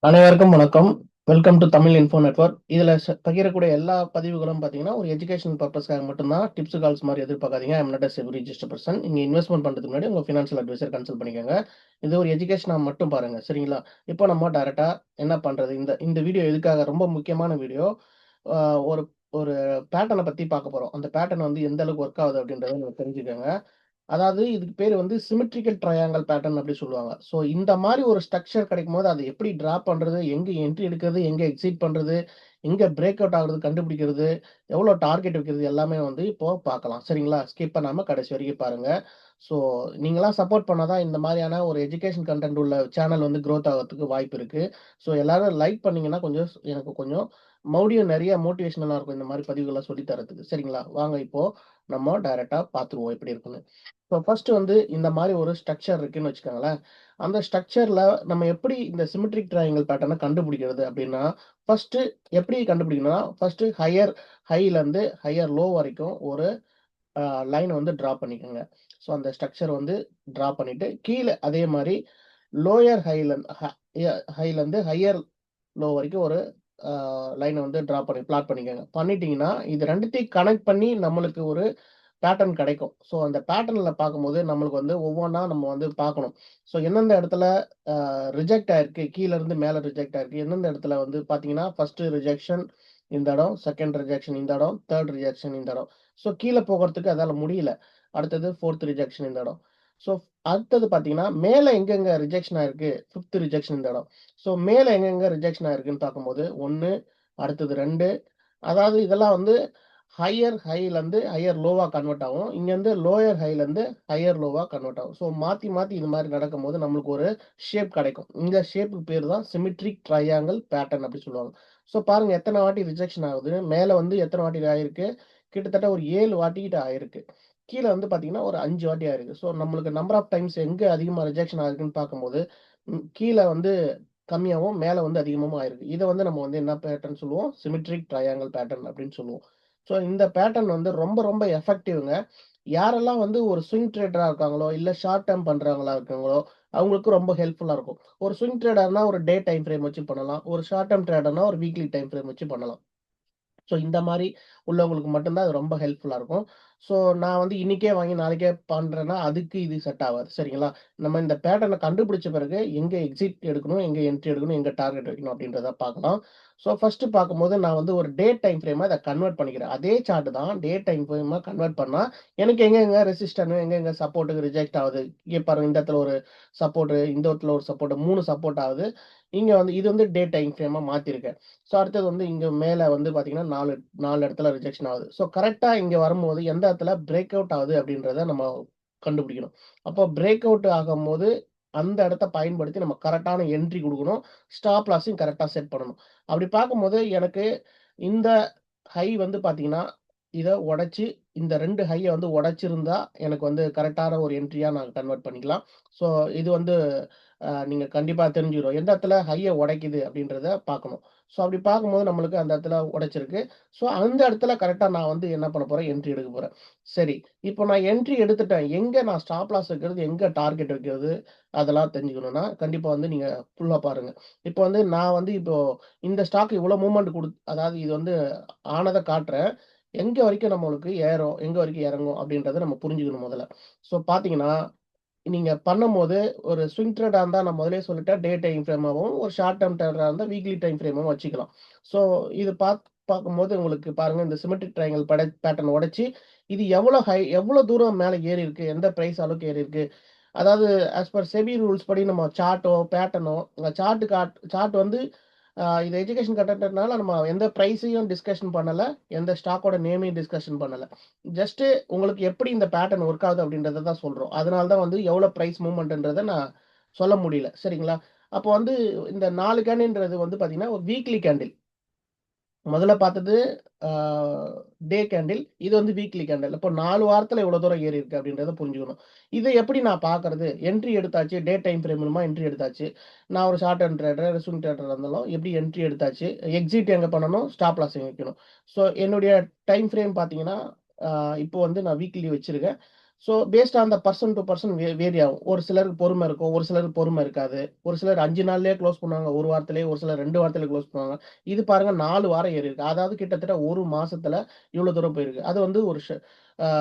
அனைவருக்கும் வணக்கம். Welcome to Tamil info network. இதில் பகிரக்கூடிய எல்லா பதிவுகளும் பார்த்தீங்கன்னா ஒரு எஜுகேஷன் பர்பஸ்க்காக மட்டும்தான். டிப்ஸ் கால்ஸ் மாதிரி எதிர்பார்க்காதீங்க. I'm not a SEBI register person. நீங்கள் இன்வெஸ்ட்மெண்ட் பண்ணுறதுக்கு முன்னாடி உங்கள் ஃபினான்ஷியல் அட்வைசர் கன்சல்ட் பண்ணிக்கோங்க. இது ஒரு எஜுகேஷனாக மட்டும் பாருங்க, சரிங்களா? இப்போ நம்ம டைரெக்டாக என்ன பண்ணுறது, இந்த இந்த வீடியோ எதுக்காக ரொம்ப முக்கியமான வீடியோ. ஒரு ஒரு பேட்டர்னை பற்றி பார்க்க போகிறோம். அந்த பேட்டர்ன் வந்து எந்த அளவுக்கு ஒர்க் ஆகுது அப்படின்றத நீங்கள் தெரிஞ்சுக்கோங்க. அதாவது இதுக்கு பேரு வந்து சிமெட்ரிக்கல் ட்ரையாங்கிள் பேட்டர்ன் அப்படி சொல்லுவாங்க. ஸோ இந்த மாரி ஒரு ஸ்ட்ரக்சர் கிடைக்கும்போது, அத எப்படி டிரா பண்றது? எங்க என்ட்ரி எடுக்கிறது? எங்க எக்ஸிட் பண்றது? எங்க பிரேக் அவுட் ஆகுறது கண்டுபிடிக்கிறது? எவ்வளோ டார்கெட் வைக்கிறது? எல்லாமே வந்து இப்போ பார்க்கலாம். சரிங்களா? ஸ்கிப் பண்ணாம கடைசி வரைக்கும் பாருங்க. ஸோ நீங்கலாம் சப்போர்ட் பண்ணா தான் இந்த மாரியான ஒரு எஜுகேஷன் கன்டென்ட் உள்ள சேனல் வந்து குரோத் ஆகறதுக்கு வாய்ப்பு இருக்கு. ஸோ எல்லாரும் லைக் பண்ணீங்கன்னா கொஞ்சம் எனக்கு கொஞ்சம் மறுபடியும் நெறைய மோட்டிவேஷனலா இருக்கும் இந்த மாரி பதிவுகள சொல்லி தர்றதுக்கு. சரிங்களா? வாங்க இப்போ நம்ம டைரக்ட்டா பார்த்துருவோம் எப்படி இருக்குன்னு. இப்போ ஃபர்ஸ்ட் வந்து இந்த மாரி ஒரு ஸ்ட்ரக்சர் இருக்குன்னு வச்சுக்கோங்களேன். அந்த ஸ்ட்ரக்சர்ல நம்ம எப்படி இந்த சிமெட்ரிக் ட்ரையாங்கிள் பேட்டர்ன கண்டுபிடிக்கிறது அப்படின்னா, ஃபர்ஸ்ட் எப்படி கண்டுபிடிக்கணும்னா, ஃபர்ஸ்ட் ஹைலருந்து ஹையர் லோ வரைக்கும் ஒரு அ லைன வந்து டிரா பண்ணிக்கோங்க. ஸோ அந்த ஸ்ட்ரக்சர் வந்து டிரா பண்ணிட்டு, கீழ அதே மாரி லோயர் ஹைலருந்து ஹையர் லோ வரைக்கும் ஒரு அ லைன வந்து பிளாட் பண்ணிக்கோங்க. பண்ணிட்டீங்கன்னா, இது 2த்தையும் கனெக்ட் பண்ணி நம்மளுக்கு ஒரு பேட்டர்ன் கிடைக்கும். ஸோ அந்த பேட்டர்ன்ல பார்க்கும்போது நம்மளுக்கு வந்து ஒவ்வொன்னா நம்ம வந்து பார்க்கணும். ஸோ எந்தெந்த இடத்துல ரிஜெக்ட் ஆயிருக்கு, கீழ இருந்து மேல ரிஜெக்ட் ஆயிருக்கு. எந்தெந்த இடத்துல வந்து பார்த்தீங்கன்னா, ஃபர்ஸ்ட் ரிஜெக்ஷன் இந்த இடம், செகண்ட் ரிஜெக்ஷன் இந்த இடம், தேர்ட் ரிஜெக்ஷன் இந்த இடம். ஸோ கீழ போகறதுக்கு அதால முடியல. அடுத்தது 4த் ரிஜெக்ஷன் இந்த இடம். ஸோ அடுத்தது பார்த்தீங்கன்னா, மேல எங்கெங்க ரிஜெக்ஷன் ஆயிருக்கு, 5த் ரிஜெக்ஷன் இந்த இடம். ஸோ மேல எங்கெங்க ரிஜெக்ஷன் ஆயிருக்குன்னு பார்க்கும்போது 1, அடுத்தது 2, அதாவது இதெல்லாம் வந்து ஹைலருந்து ஹையர் லோவா கன்வெர்ட் ஆகும். இங்கருந்து லோயர் ஹைலருந்து ஹையர் லோவா கன்வெர்ட் ஆகும். ஸோ மாத்தி, மாத்தி இது மாரி நடக்கும்போது நம்மளுக்கு ஒரு ஷேப் கிடைக்கும். இந்த ஷேப்புக்கு பேரு தான் சிமெட்ரிக் ட்ரையாங்கிள் பேட்டர்ன் அப்படி சொல்லுவாங்க. ஸோ பாருங்க எத்தன வாட்டி ரிஜெக்ஷன் ஆகுது. மேல வந்து எத்தன வாட்டி ஆயிருக்கு. கிட்டத்தட்ட ஒரு 7 வாட்டி கிட்ட ஆயிருக்கு. கீழ வந்து பார்த்தீங்கன்னா, ஒரு 5 வாட்டி ஆயிருக்கு. ஸோ நம்மளுக்கு நம்பர் ஆஃப் டைம்ஸ் எங்க அதிகமா ரிஜெக்ஷன் ஆயிருக்குன்னு பார்க்கும்போது, கீழ வந்து கம்மியாவும், மேல வந்து அதிகமாவும் ஆயிருக்கு. இத வந்து நம்ம வந்து என்ன பேட்டர்ன் சொல்லுவோம்? சிமெட்ரிக் ட்ரையாங்கிள் பேட்டர்ன் அப்படின்னு சொல்லுவோம். ஸோ இந்த பேட்டர்ன் வந்து ரொம்ப ரொம்ப எஃபெக்டிவ்ங்க. யாரெல்லாம் வந்து ஒரு ஸ்விங் ட்ரேடரா இருக்காங்களோ, இல்ல ஷார்ட் டெர்ம் பண்றவங்களா இருக்காங்களோ, அவங்களுக்கு ரொம்ப ஹெல்ப்ஃபுல்லா இருக்கும். ஒரு ஸ்விங் ட்ரேடர்னா ஒரு டே டைம் ஃப்ரேம் வச்சு பண்ணலாம். ஒரு ஷார்ட் டெர்ம் ட்ரேடர்னா ஒரு வீக்லி டைம் ஃப்ரேம் வச்சு பண்ணலாம். ஸோ இந்த மாரி உள்ளவங்களுக்கு மட்டும் தான் அது ரொம்ப ஹெல்ப்ஃபுல்லா இருக்கும். ஸோ நான் வந்து இன்னைக்கே வாங்கி நாளைக்கே பண்றேன்னா, அதுக்கு இது செட் ஆவாது. சரிங்களா? நம்ம இந்த பேட்டர்ன கண்டுபிடிச்ச பிறகு எங்க எக்ஸிட் எடுக்கணும், எங்க என்ட்ரி எடுக்கணும், எங்க டார்கெட் வைக்கணும் அப்படின்றத பார்க்கலாம். ஸோ ஃபர்ஸ்ட் பார்க்கும்போது நான் வந்து ஒரு டே டைம் ஃப்ரேமா இத கன்வெர்ட் பண்ணிக்கிறேன். அதே சார்ட் தான் டே டைம் ஃப்ரேமா கன்வெர்ட் பண்ணா, எனக்கு எங்கெங்க ரெசிஸ்டன்ட், எங்கெங்க சப்போர்ட்க்கு ரிஜெக்ட் ஆவுது. இங்க பாருங்க இந்த இடத்துல ஒரு சப்போர்ட், இந்த இடத்துல ஒரு சப்போர்ட் 3 சப்போர்ட் ஆகுது. இங்க வந்து இது வந்து டே டைம் ஃப்ரேமா மாத்திருக்கேன். ஸோ அடுத்தது வந்து இங்க மேல வந்து பார்த்தீங்கன்னா, 4 இடத்துல ரிஜெக்ஷன் ஆகுது. ஸோ கரெக்ட்டா இங்க வரும்போது எந்த இடத்துல பிரேக் அவுட் ஆகுது அப்படின்றத நம்ம கண்டுபிடிக்கணும். அப்போ பிரேக் அவுட் ஆகும்போது, அந்த இடத்த பயன்படுத்தி நம்ம கரெக்ட்டான என்ட்ரி குடுக்கணும். ஸ்டாப் லாஸையும் கரெக்ட்டா செட் பண்ணணும். அப்படி பார்க்கும்போது எனக்கு இந்த ஹை வந்து பார்த்தீங்கன்னா, இத உடைச்சு இந்த 2 ஹைய வந்து உடைச்சிருந்தா, எனக்கு வந்து கரெக்ட்டான ஒரு என்ட்ரியா நான் கன்வெர்ட் பண்ணிக்கலாம். ஸோ இது வந்து நீங்க கண்டிப்பா தெரிஞ்சுக்கணும். எந்த இடத்துல ஹைய உடைக்குது அப்படின்றத பார்க்கணும். ஸோ அப்படி பார்க்கும்போது நம்மளுக்கு அந்த இடத்துல உடைச்சிருக்கு. ஸோ அந்த இடத்துல கரெக்ட்டா நான் வந்து என்ன பண்ண போறேன், என்ட்ரி எடுக்க போறேன். சரி, இப்போ நான் என்ட்ரி எடுத்துட்டேன். எங்க நான் ஸ்டாப் லாஸ் வைக்கிறது, எங்க டார்கெட் வைக்கிறது, அதெல்லாம் தெரிஞ்சுக்கணும்னா, கண்டிப்பா வந்து நீங்க ஃபுல்லா பாருங்க. இப்போ வந்து நான் வந்து இப்போ இந்த ஸ்டாக் இவ்வளோ மூவ்மெண்ட் அதாவது இது வந்து ஆனத காட்டுறேன். எங்க வரைக்கும் நம்மளுக்கு ஏறும், எங்க வரைக்கும் இறங்கும் அப்படின்றத நம்ம புரிஞ்சுக்கணும் முதல்ல. ஸோ பார்த்தீங்கன்னா, நீங்க பண்ணும்போது ஒரு ஸ்விங் ட்ரேடா இருந்தா நான் முதல்லயே சொல்லிட்டேன். டே டைம் ஃப்ரேமாவும், ஒரு ஷார்ட் டெர்ம் ட்ரேடரா இருந்தா வீக்லி டைம் ஃப்ரேமாவும் வச்சுக்கலாம். ஸோ இது பார்க்கும்போது உங்களுக்கு பாருங்க இந்த சிமெட்ரிக் ட்ரையாங்கிள் பேட்டர்ன் உடைச்சு, இது எவ்வளோ தூரம் மேல ஏறியிருக்கு, எந்த பிரைஸ் அளவுக்கு ஏறியிருக்கு. அதாவது ஆஸ் பர் செபி ரூல்ஸ் படி நம்ம சார்ட்டோ, பேட்டர்னோ சார்ட் வந்து இது எஜுகேஷன் கன்டென்ட்னால நம்ம எந்த பிரைஸையும் டிஸ்கஷன் பண்ணல. எந்த ஸ்டாக்கோட நேமையும் டிஸ்கஷன் பண்ணல. ஜஸ்ட் உங்களுக்கு எப்படி இந்த பேட்டர்ன் ஒர்க் ஆகுது அப்படின்றத தான் சொல்றோம். அதனால தான் வந்து எவ்வளோ பிரைஸ் மூவ்மெண்ட்ன்றத நான் சொல்ல முடியல. சரிங்களா? அப்போ வந்து இந்த 4 கேண்டில்ன்றது வந்து பார்த்தீங்கன்னா, ஒரு வீக்லி கேண்டில். முதல்ல பார்த்தது ஆ டே கேண்டில். இது வந்து வீக்லி கேண்டில். அப்போ 4 வாரத்துல எவ்வளோ தூரம் ஏறியிருக்கு அப்படின்றத புரிஞ்சுக்கணும். இத எப்படி நான் பார்க்கறது? என்ட்ரி எடுத்தாச்சு. டே டைம் ஃப்ரேம் மூலமா என்ட்ரி எடுத்தாச்சு. நான் ஒரு ஷார்ட் டெர்ம் ட்ரேடர், ஸ்விங் ட்ரேடரா இருந்தாலும் எப்படி என்ட்ரி எடுத்தாச்சு. எக்ஸிட் எங்க பண்ணணும்? ஸ்டாப் லாஸ் எங்க வைக்கணும். ஸோ என்னுடைய டைம் ஃப்ரேம் பார்த்தீங்கன்னா, இப்போ வந்து நான் வீக்லி வச்சிருக்கேன். So based on the person to person vary ஆகும். ஒரு சிலருக்கு பொறுமை இருக்கும், ஒரு சிலருக்கு பொறுமை இருக்காது. ஒரு சிலர் 5 நாள்லயே க்ளோஸ் பண்ணுவாங்க, 1 வாரத்திலேயே. ஒரு சிலர் 2 வாரத்தில க்ளோஸ் பண்ணுவாங்க. இது பாருங்க 4 வாரம் ஏறியிருக்கு. அதாவது கிட்டத்தட்ட 1 மாசத்துல இவ்வளோ தூரம் போயிருக்கு. அது வந்து ஒரு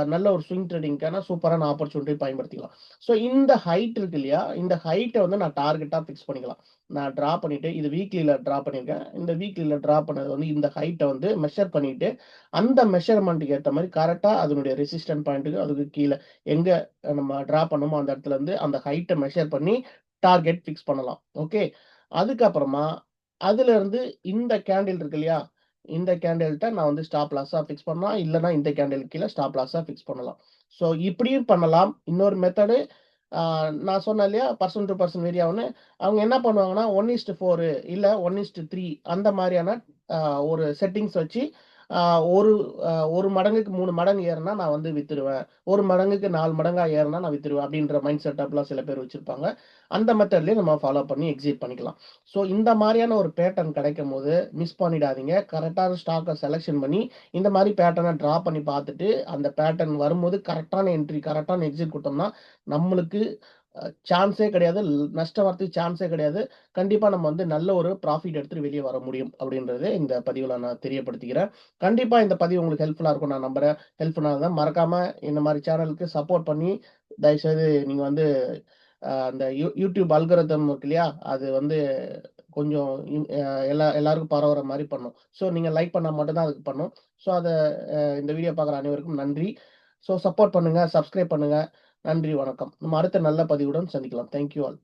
நல்ல ஒரு ஸ்விங் ட்ரேடிங்க்கான சூப்பரான ஆப்பர்ச்சுனிட்டி பயன்படுத்திக்கலாம். ஸோ இந்த ஹைட் இருக்கு இல்லையா? இந்த ஹைட்ட வந்து நான் டார்கெட்டா ஃபிக்ஸ் பண்ணிக்கலாம். நான் டிரா பண்ணிட்டு, இது வீக்லில டிரா பண்ணியிருக்கேன். இந்த வீக்லில டிரா பண்ணது வந்து இந்த ஹைட்ட வந்து மெஷர் பண்ணிட்டு, அந்த மெஷர்மென்ட்க்கு ஏத்த மாரி கரெக்ட்டா அதனுடைய ரெசிஸ்டன்ட் பாயிண்ட்க்கு அதுக்கு கீழ எங்க நம்ம டிரா பண்ணோமோ அந்த இடத்துல இருந்து அந்த ஹைட்ட மெஷர் பண்ணி டார்கெட் ஃபிக்ஸ் பண்ணலாம். ஓகே. அதுக்கப்புறமா அதிலிருந்து இந்த கேண்டில் இருக்கு இல்லையா? இந்த கேண்டில்ட்ட நான் வந்து ஸ்டாப் லாஸா ஃபிக்ஸ் பண்ணலாம். இல்லன்னா இந்த கேண்டிலுக்கு கீழ ஸ்டாப் லாஸா ஃபிக்ஸ் பண்ணலாம். ஸோ இப்படியும் பண்ணலாம். இன்னொரு மெத்தடு ஆ நான் சொன்னேன் இல்லையா? பெர்சன் டூ பெர்சன் வேரி ஆகும்னு. அவங்க என்ன பண்ணுவாங்கன்னா, 1:4 இல்ல 1:3 அந்த மாரியான ஒரு செட்டிங்ஸ் வச்சு ஆ ஒரு 1 மடங்குக்கு 3 மடங்கு ஏறுனா நான் வந்து வித்துருவேன். 1 மடங்குக்கு 4 மடங்கா ஏறுனா நான் வித்துருவேன். அப்படின்ற மைண்ட் செட்டப்லாம் சில பேர் வச்சிருப்பாங்க. அந்த மெத்தட்லயே நம்ம ஃபாலோ பண்ணி எக்ஸிட் பண்ணிக்கலாம். ஸோ இந்த மாரியான ஒரு பேட்டர்ன் கிடைக்கும்போது மிஸ் பண்ணிடாதீங்க. கரெக்ட்டான ஸ்டாக்க செலக்ஷன் பண்ணி இந்த மாரி பேட்டர்ன டிரா பண்ணி பார்த்துட்டு, அந்த பேட்டர்ன் வரும்போது கரெக்ட்டான என்ட்ரி, கரெக்ட்டான எக்ஸிட் குடுத்தோம்னா, நம்மளுக்கு சான்ஸே கிடையாது. நஷ்டம் வரதுக்கு சான்ஸே கிடையாது. கண்டிப்பா நம்ம வந்து நல்ல ஒரு ப்ராஃபிட் எடுத்துட்டு வெளிய வர முடியும் அப்படின்றத இந்த பதிவுல நான் தெரியப்படுத்திக்கிறேன். கண்டிப்பா இந்த பதிவு உங்களுக்கு ஹெல்ப்ஃபுல்லா இருக்கும்னு நான் நம்புறேன். ஹெல்ப்ஃபுல்லா இருந்தா மறக்காம இந்த மாரி சேனலுக்கு சப்போர்ட் பண்ணி, தயவுசெய்து நீங்க வந்து அந்த யூடியூப் அல்காரிதம் இருக்கு இல்லையா? அது வந்து கொஞ்சம் இன் அ எல்லாருக்கும் பரவுற மாரி பண்ணும். ஸோ நீங்க லைக் பண்ணா மட்டும் தான் அதுக்கு பண்ணும். ஸோ அத இந்த வீடியோ பார்க்குற அனைவருக்கும் நன்றி. ஸோ சப்போர்ட் பண்ணுங்க, சப்ஸ்கிரைப் பண்ணுங்க. நன்றி, வணக்கம். நம்ம அடுத்த நல்ல பதிவுடன் சந்திக்கலாம். Thank you all.